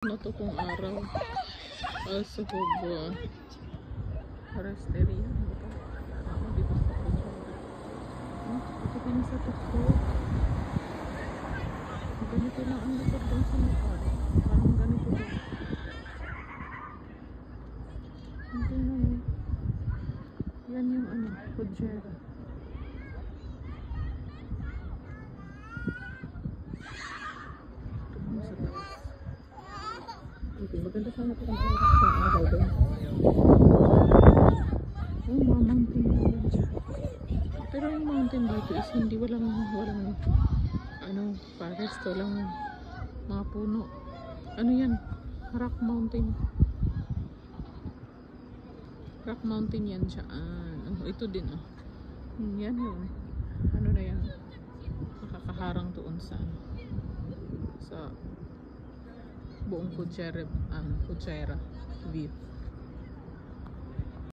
Na to kung araw. Also hub Resteria. Dito sa Kuchera. Ito kami sa tukso. Ganito na ang likod doon sa mukha. Parang ganito doon. Hindi na yun. Yan yung ano, Kuchera. Ito kami sa taas. Okay, maganda sana ito kung araw doon. Oh, mga mountain na yan siya. Pero yung mountain dito is hindi walang ano, forest, walang mga puno. Ano yan? Rock mountain. Rock mountain yan siya. Oh, ito din oh. Yan yun. Ano na yan? Nakakaharang doon sa buong Kuchera view.